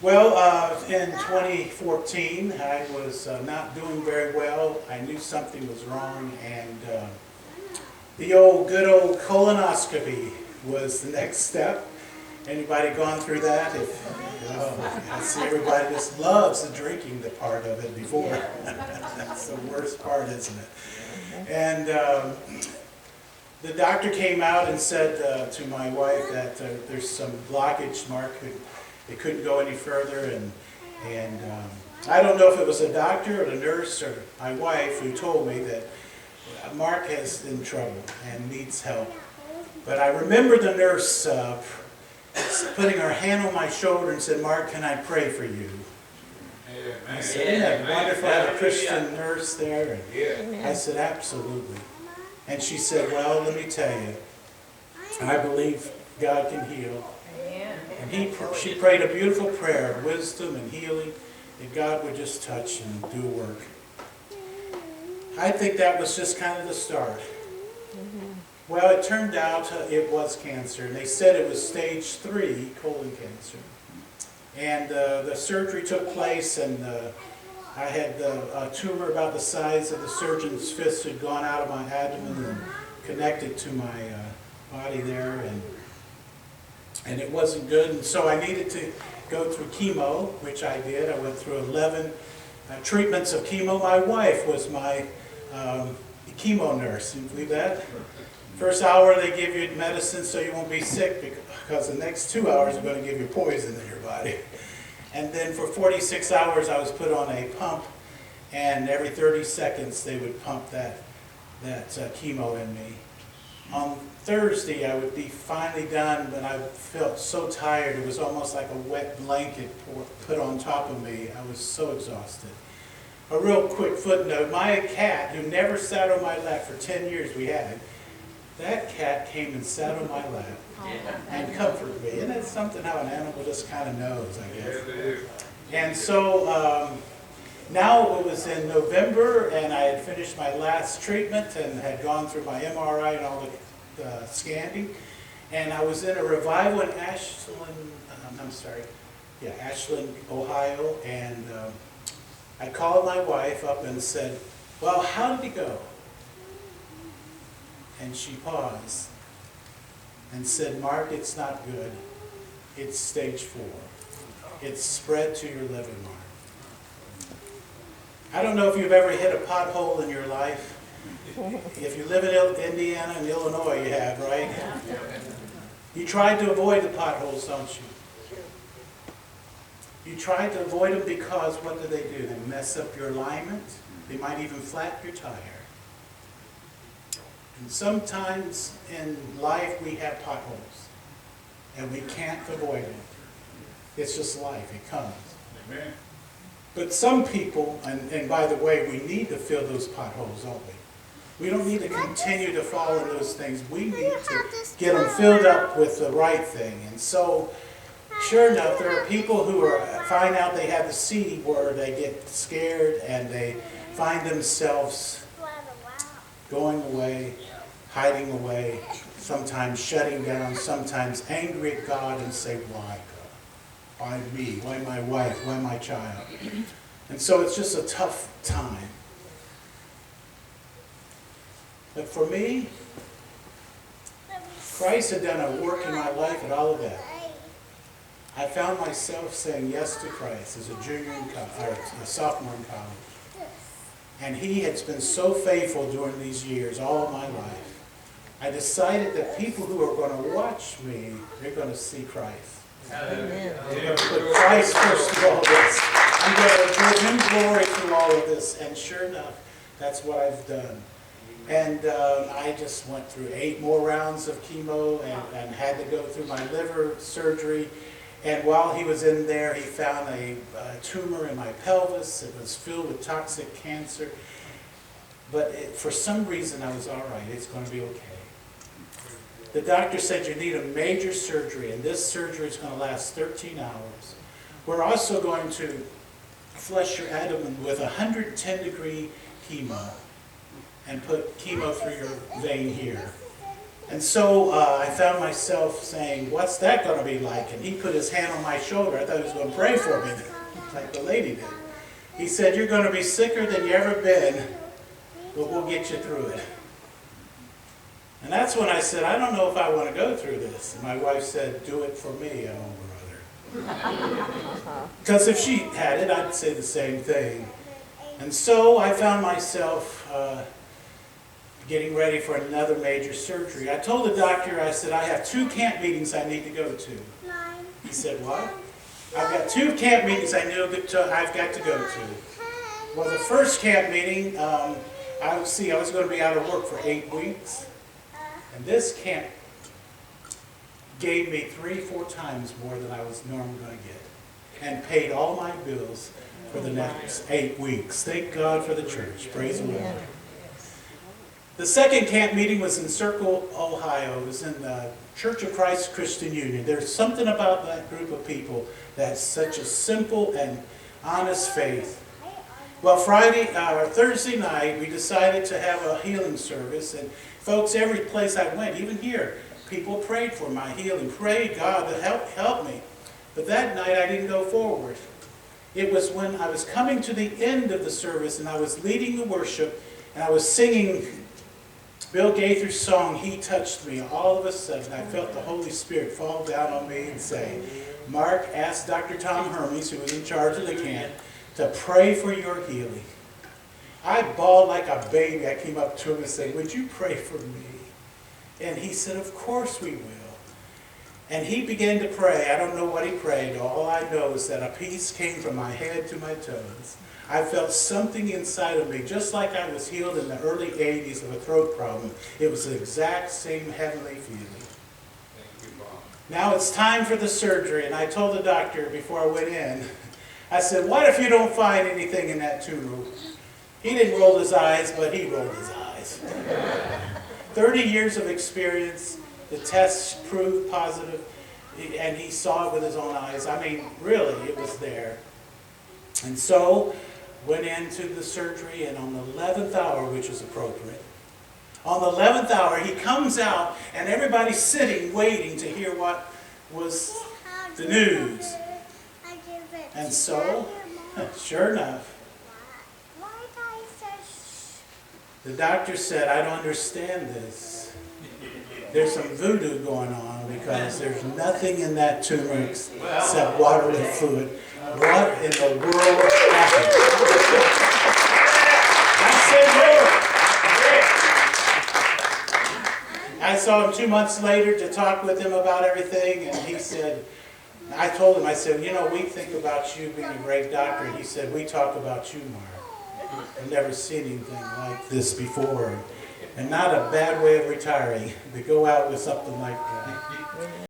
Well, in 2014, I was not doing very well. I knew something was wrong, and the good old colonoscopy was the next step. Anybody gone through that? I see everybody just loves the drinking the part of it before. That's the worst part, isn't it? And the doctor came out and said to my wife that there's some blockage, Mark. It couldn't go any further, and I don't know if it was a doctor or a nurse or my wife who told me that Mark is in trouble and needs help. But I remember the nurse putting her hand on my shoulder and said, "Mark, can I pray for you?" I said, "Isn't that wonderful to have a Christian nurse there?" And I said, "Absolutely." And she said, "Well, let me tell you, I believe God can heal." And she prayed a beautiful prayer of wisdom and healing, that God would just touch and do work. I think that was just kind of the start. Well, it turned out it was cancer, and they said it was stage 3 colon cancer. And the surgery took place, and I had a tumor about the size of the surgeon's fist had gone out of my abdomen and connected to my body there, and it wasn't good, and so I needed to go through chemo, which I did. I went through 11 treatments of chemo. My wife was my chemo nurse. Can you believe that? First hour they give you medicine so you won't be sick, because the next 2 hours are going to give you poison in your body. And then for 46 hours I was put on a pump, and every 30 seconds they would pump that chemo in me. On Thursday I would be finally done, but I felt so tired. It was almost like a wet blanket put on top of me. I was so exhausted. A real quick footnote, my cat, who never sat on my lap for 10 years that cat came and sat on my lap and comforted me. Isn't that something how an animal just kind of knows, I guess? And so now it was in November, and I had finished my last treatment and had gone through my MRI and all the scanning. And I was in a revival in Ashland, Ohio, and I called my wife up and said, "Well, how did it go?" And she paused and said, "Mark, it's not good. It's stage 4. It's spread to your liver, Mark." I don't know if you've ever hit a pothole in your life. If you live in Indiana and Illinois, you have, right? You try to avoid the potholes, don't you? You try to avoid them because what do? They mess up your alignment. They might even flap your tire. And sometimes in life we have potholes, and we can't avoid it. It's just life. It comes. Amen. But some people, and by the way, we need to fill those potholes, don't we? We don't need to continue to fall in those things. We need to get them filled up with the right thing. And so, sure enough, there are people who find out they have the C word, they get scared, and they find themselves going away, hiding away, sometimes shutting down, sometimes angry at God and say, "Why, God? Why me? Why my wife? Why my child?" And so it's just a tough time. But for me, Christ had done a work in my life at Olivet. I found myself saying yes to Christ as a junior in college, or a sophomore in college. And He has been so faithful during these years, all of my life. I decided that people who are going to watch me, they're going to see Christ. Amen. They're going to put Christ first in all this. I'm going to give Him glory through all of this. And sure enough, that's what I've done. And I just went through 8 more rounds of chemo and had to go through my liver surgery. And while he was in there, he found a tumor in my pelvis. It was filled with toxic cancer. But for some reason, I was all right. It's going to be okay. The doctor said you need a major surgery, and this surgery is going to last 13 hours. We're also going to flush your abdomen with 110-degree chemo and put chemo through your vein here. And so I found myself saying, what's that going to be like? And he put his hand on my shoulder. I thought he was going to pray for me, like the lady did. He said, you're going to be sicker than you ever been, but we'll get you through it. And that's when I said, I don't know if I want to go through this. And my wife said, do it for me, brother. Because if she had it, I'd say the same thing. And so I found myself getting ready for another major surgery. I told the doctor, I said, I have 2 camp meetings I need to go to. He said, what? I've got 2 camp meetings I've got to go to. Well, the first camp meeting, I was going to be out of work for 8 weeks. And this camp gave me 3-4 times more than I was normally going to get. And paid all my bills for the next 8 weeks. Thank God for the church. Praise the Lord. The second camp meeting was in Circle, Ohio. It was in the Church of Christ Christian Union. There's something about that group of people that's such a simple and honest faith. Well, Thursday night, we decided to have a healing service. And folks, every place I went, even here, people prayed for my healing. Prayed God to help me. But that night, I didn't go forward. It was when I was coming to the end of the service and I was leading the worship and I was singing Bill Gaither's song, He Touched Me. All of a sudden, I felt the Holy Spirit fall down on me and say, Mark, ask Dr. Tom Hermes, who was in charge of the camp, to pray for your healing. I bawled like a baby. I came up to him and said, would you pray for me? And he said, of course we will. And he began to pray. I don't know what he prayed. All I know is that a peace came from my head to my toes. I felt something inside of me, just like I was healed in the early 80s of a throat problem. It was the exact same heavenly feeling. Thank you, Bob. Now it's time for the surgery, and I told the doctor before I went in, I said, what if you don't find anything in that tumor? He didn't roll his eyes, but he rolled his eyes. 30 years of experience, the tests proved positive, and he saw it with his own eyes. I mean, really, it was there. And so, went into the surgery, and on the 11th hour, which was appropriate, on the 11th hour, he comes out, and everybody's sitting, waiting to hear what was the news. And so, sure enough, the doctor said, I don't understand this. There's some voodoo going on because there's nothing in that tumor except water and fluid. What in the world happened? I said, Lord. I saw him 2 months later to talk with him about everything, and he said, I told him, I said, you know, we think about you being a great doctor. And he said, we talk about you, Mark. I've never seen anything like this before. And not a bad way of retiring, to go out with something like that.